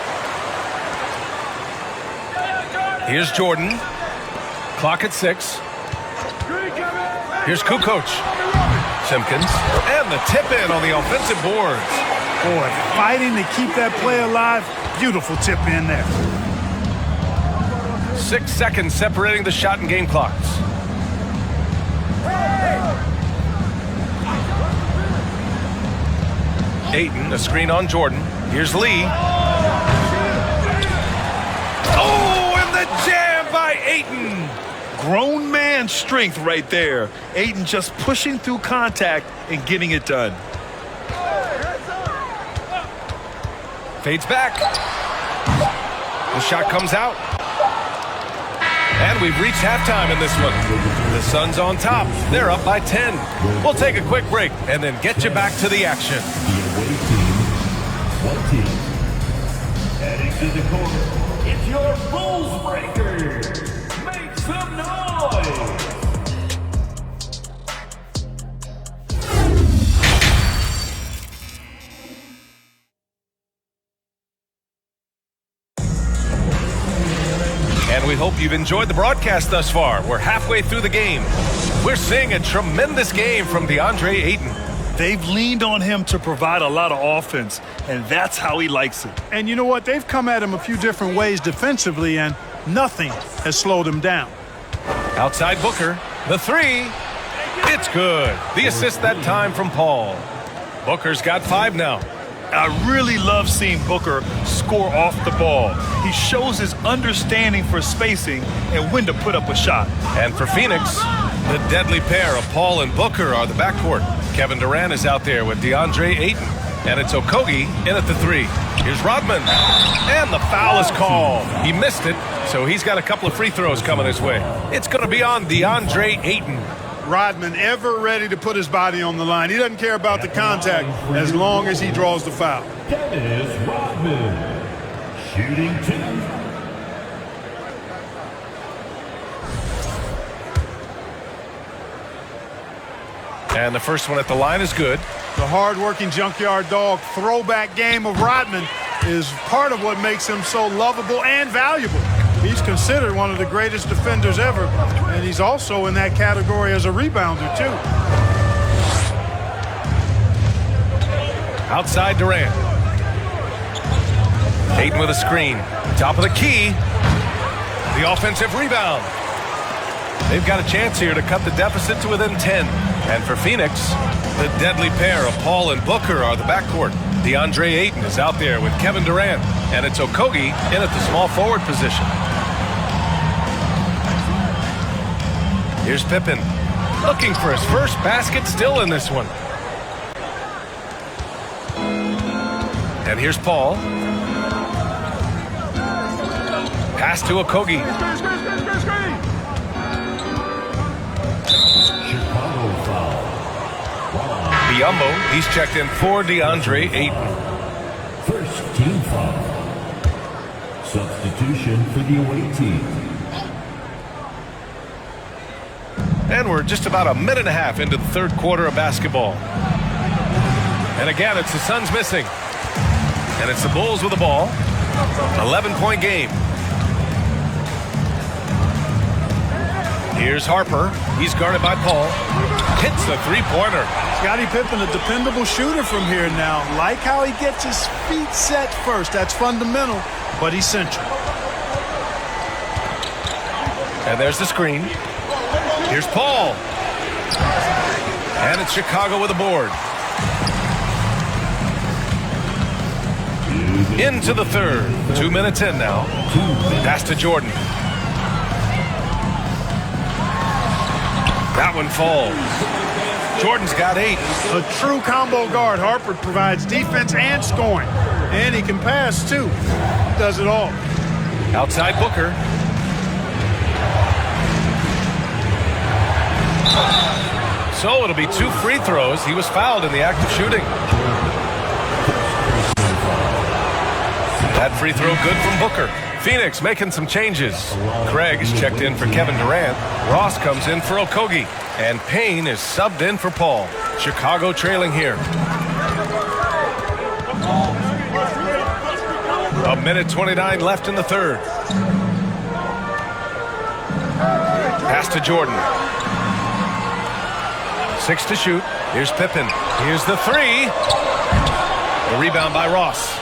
Here's Jordan. Clock at 6. Here's Kukoc. Simpkins. And the tip-in on the offensive boards. Boy, fighting to keep that play alive. Beautiful tip-in there. 6 seconds separating the shot and game clocks. Ayton, a screen on Jordan. Here's Lee. Oh, and the jam by Ayton. Grown man strength right there. Ayton just pushing through contact and getting it done. Fades back. The shot comes out. And we've reached halftime in this one. The Suns on top. They're up by 10. We'll take a quick break and then get you back to the action. The away team, 20. Heading to the corner, it's your Bulls Breakers. Make some noise. And we hope you've enjoyed the broadcast thus far. We're halfway through the game. We're seeing a tremendous game from DeAndre Ayton. They've leaned on him to provide a lot of offense, and that's how he likes it. And you know what? They've come at him a few different ways defensively, and nothing has slowed him down. Outside Booker, the 3. It's good. The assist that time from Paul. Booker's got 5 now. I really love seeing Booker score off the ball. He shows his understanding for spacing and when to put up a shot. And for Phoenix, the deadly pair of Paul and Booker are the backcourt. Kevin Durant is out there with DeAndre Ayton. And it's Okogie in at the 3. Here's Rodman. And the foul is called. He missed it, so he's got a couple of free throws coming his way. It's going to be on DeAndre Ayton. Rodman ever ready to put his body on the line. He doesn't care about the contact as long as he draws the foul. Dennis Rodman, shooting 2. And the first one at the line is good. The hard-working junkyard dog throwback game of Rodman is part of what makes him so lovable and valuable. He's considered one of the greatest defenders ever, and he's also in that category as a rebounder, too. Outside Durant. Ayton with a screen. Top of the key. The offensive rebound. They've got a chance here to cut the deficit to within 10. And for Phoenix, The deadly pair of Paul and Booker are the backcourt. DeAndre Ayton is out there with Kevin Durant, and it's Okogie in at the small forward position. Here's Pippen, looking for his first basket, still in this one. And here's Paul. Pass to Okogie. Chicago foul. Biyombo, he's checked in for DeAndre Ayton. First team foul. Substitution for the away team. And we're just about a minute and a half into the third quarter of basketball. And again, it's the Suns missing. And it's the Bulls with the ball. 11-point game. Here's Harper. He's guarded by Paul. Hits the three-pointer. Scottie Pippen, a dependable shooter from here now. Like how he gets his feet set first. That's fundamental, but essential. And there's the screen. Here's Paul. And it's Chicago with a board. Into the third. 2 minutes in now. Pass to Jordan. That one falls. Jordan's got 8. A true combo guard. Harper provides defense and scoring. And he can pass, too. Does it all. Outside Booker. So it'll be 2 free throws. He was fouled in the act of shooting. That free throw good from Booker. Phoenix making some changes. Craig is checked in for Kevin Durant. Ross comes in for Okogie. And Payne is subbed in for Paul. Chicago trailing here. A minute 29 left in the third. Pass to Jordan. 6 to shoot. Here's Pippen. Here's the 3. The rebound by Ross.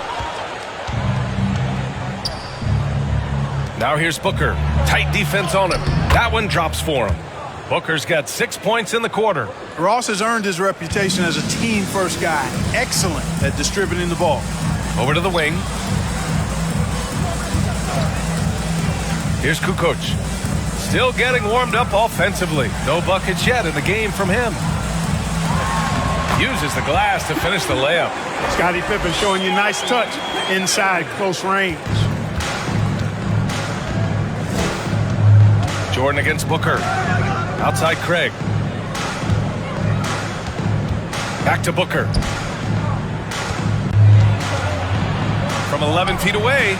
Now here's Booker. Tight defense on him. That one drops for him. Booker's got 6 points in the quarter. Ross has earned his reputation as a team-first guy. Excellent at distributing the ball. Over to the wing. Here's Kukoc. Still getting warmed up offensively. No buckets yet in the game from him. Uses the glass to finish the layup. Scottie Pippen showing you nice touch inside close range. Jordan against Booker. Outside Craig. Back to Booker. From 11 feet away,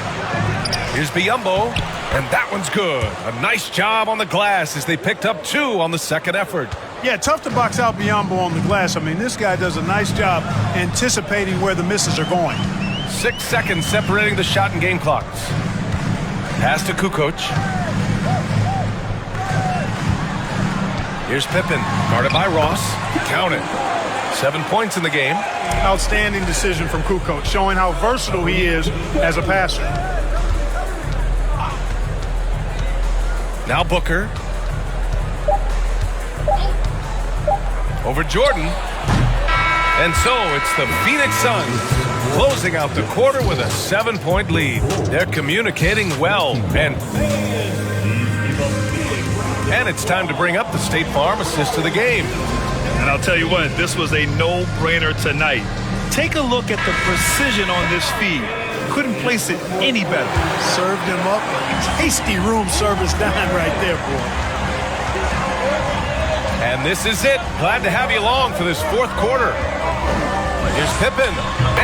here's Biyombo, and that one's good. A nice job on the glass as they picked up 2 on the second effort. Yeah, tough to box out Biyombo on the glass. I mean, this guy does a nice job anticipating where the misses are going. 6 seconds separating the shot and game clocks. Pass to Kukoc. Here's Pippen, guarded by Ross. Count it. 7 points in the game. Outstanding decision from Kukoc, showing how versatile he is as a passer. Now Booker. Over Jordan. And so it's the Phoenix Suns closing out the quarter with a 7-point lead. They're communicating well. And it's time to bring up the State Farm assist of the game. And I'll tell you what, this was a no-brainer tonight. Take a look at the precision on this feed. Couldn't place it any better. Served him up a tasty room service dime right there, boy. And this is it. Glad to have you along for this fourth quarter. Here's Pippen.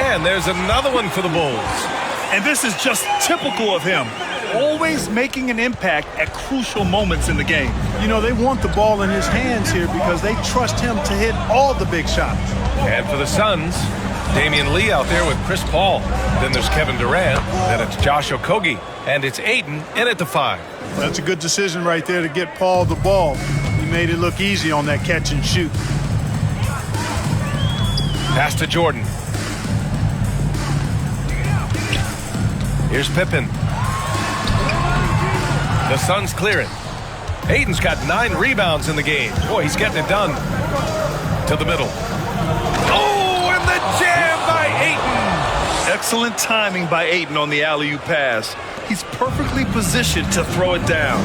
And there's another one for the Bulls. And this is just typical of him. Always making an impact at crucial moments in the game. You know, they want the ball in his hands here because they trust him to hit all the big shots. And for the Suns, Damian Lee out there with Chris Paul. Then there's Kevin Durant. Then it's Josh Okogie. And it's Ayton in at the 5. That's a good decision right there to get Paul the ball. He made it look easy on that catch and shoot. Pass to Jordan. Here's Pippen. The Suns clear it. Ayton's got 9 rebounds in the game. Boy, he's getting it done. To the middle. Oh, and the jam by Ayton. Excellent timing by Ayton on the alley-oop pass. He's perfectly positioned to throw it down.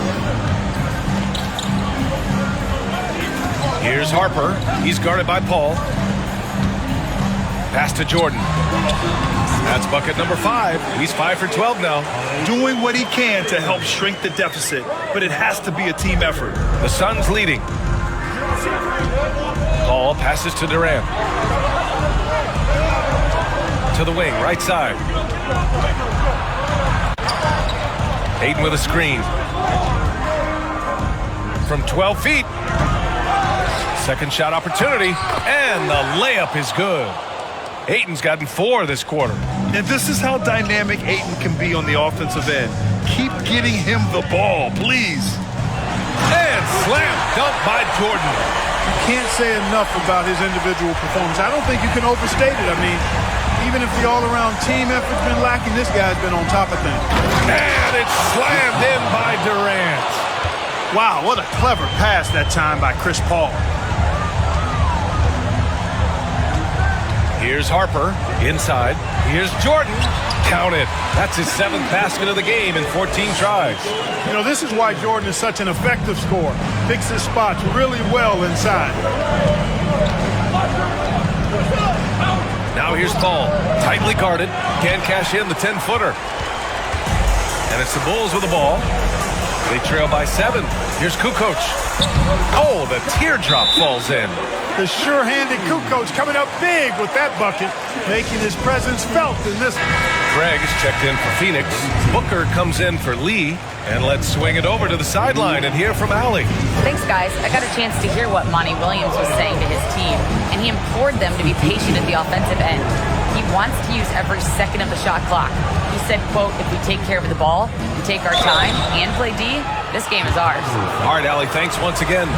Here's Harper. He's guarded by Paul. Pass to Jordan. That's bucket number 5. He's 5 for 12 now. Doing what he can to help shrink the deficit, but it has to be a team effort. The Suns leading. Paul passes to Durant. To the wing, right side. Ayton with a screen. From 12 feet. Second shot opportunity, and the layup is good. Ayton's gotten 4 this quarter. And this is how dynamic Ayton can be on the offensive end. Keep getting him the ball, please. And slam dunk by Jordan. You can't say enough about his individual performance. I don't think you can overstate it. I mean, even if the all-around team effort's been lacking, this guy's been on top of things. And it's slammed in by Durant. Wow, what a clever pass that time by Chris Paul. Here's Harper, inside. Here's Jordan. Count it. That's his 7th basket of the game in 14 tries. You know, this is why Jordan is such an effective scorer. Picks his spots really well inside. Now here's Paul, tightly guarded. Can't cash in the 10-footer. And it's the Bulls with the ball. They trail by 7. Here's Kukoc. Oh, the teardrop falls in. The sure-handed Kukoc coming up big with that bucket, making his presence felt in this one. Greg's checked in for Phoenix. Booker comes in for Lee. And let's swing it over to the sideline and hear from Allie. Thanks, guys. I got a chance to hear what Monty Williams was saying to his team, and he implored them to be patient at the offensive end. He wants to use every second of the shot clock. He said, quote, if we take care of the ball, we take our time, and play D, this game is ours. All right, Allie, thanks once again.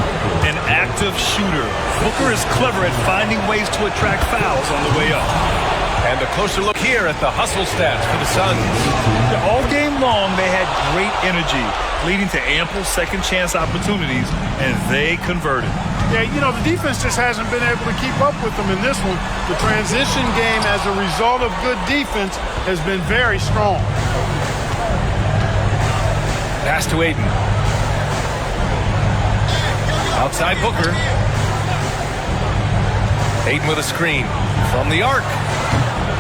An active shooter. Booker is clever at finding ways to attract fouls on the way up. And a closer look here at the hustle stats for the Suns. All game long, they had great energy, leading to ample second chance opportunities, and they converted. Yeah, you know, the defense just hasn't been able to keep up with them in this one. The transition game, as a result of good defense, has been very strong. Pass to Ayton. Outside Booker. Ayton with a screen from the arc.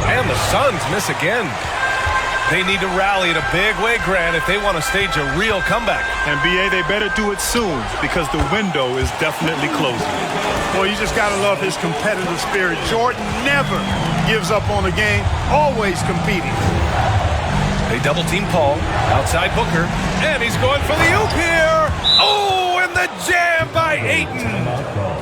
And the Suns miss again. They need to rally in a big way, Grant, if they want to stage a real comeback. And, B.A., they better do it soon because the window is definitely closing. Well, you just got to love his competitive spirit. Jordan never gives up on a game, always competing. They double-team Paul, outside Booker, and he's going for the oop here. Oh, and the jam by Ayton.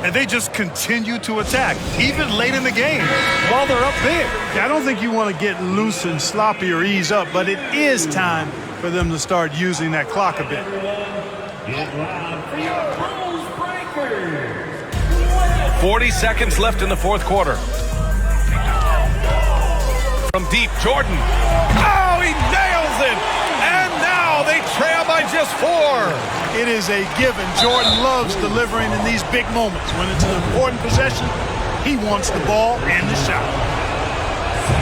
And they just continue to attack, even late in the game, while they're up big. I don't think you want to get loose and sloppy or ease up, but it is time for them to start using that clock a bit. Get loud for your Bulls Breakers. 40 seconds left in the fourth quarter. From deep, Jordan. Oh, he nails it! And now they trail by just 4. It is a given. Jordan loves delivering in these big moments. When it's an important possession, he wants the ball and the shot.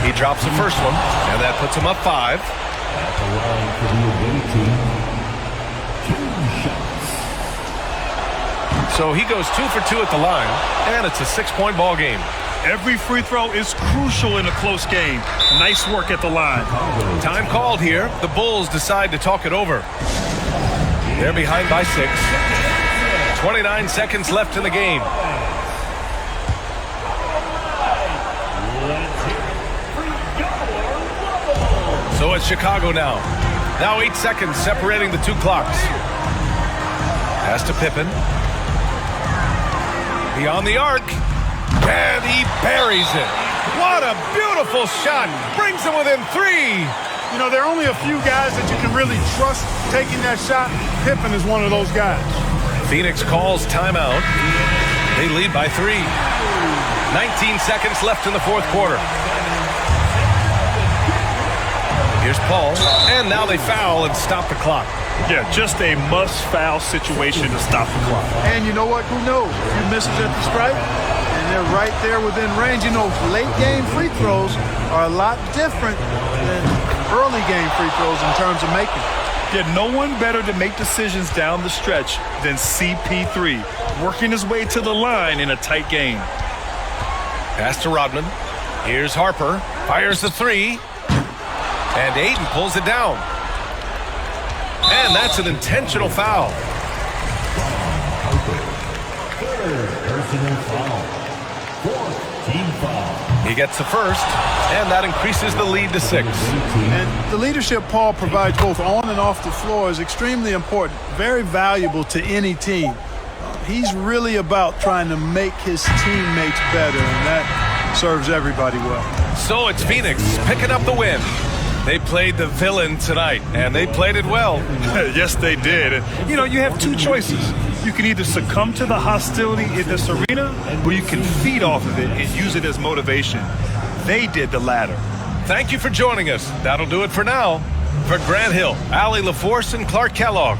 He drops the first one, and that puts him up 5. At the line for the away team, 2 shots. So he goes 2 for 2 at the line, and it's a 6-point ball game. Every free throw is crucial in a close game. Nice work at the line. Time called here. The Bulls decide to talk it over. They're behind by 6. 29 seconds left in the game. So it's Chicago now. Now 8 seconds separating the 2 clocks. Pass to Pippen. Beyond the arc. And he buries it. What a beautiful shot. Brings him within 3. You know, there are only a few guys that you can really trust taking that shot. Pippen is one of those guys. Phoenix calls timeout. They lead by 3. 19 seconds left in the fourth quarter. Here's Paul. And now they foul and stop the clock. Yeah, just a must-foul situation to stop the clock. And you know what? Who knows? If he misses at the stripe, and they're right there within range. You know, late game free throws are a lot different than early game free throws in terms of making. Yeah, no one better to make decisions down the stretch than CP3, working his way to the line in a tight game. Pass to Rodman. Here's Harper. Fires the three. And Ayton pulls it down. And that's an intentional foul. Third personal foul. Fourth team foul. He gets the first, and that increases the lead to 6. And the leadership Paul provides both on and off the floor is extremely important, very valuable to any team. He's really about trying to make his teammates better, and that serves everybody well. So it's Phoenix picking up the win. They played the villain tonight, and they played it well. Yes, they did. You know, you have two choices. You can either succumb to the hostility in this arena, or you can feed off of it and use it as motivation. They did the latter. Thank you for joining us. That'll do it for now. For Grant Hill, Allie LaForce, and Clark Kellogg,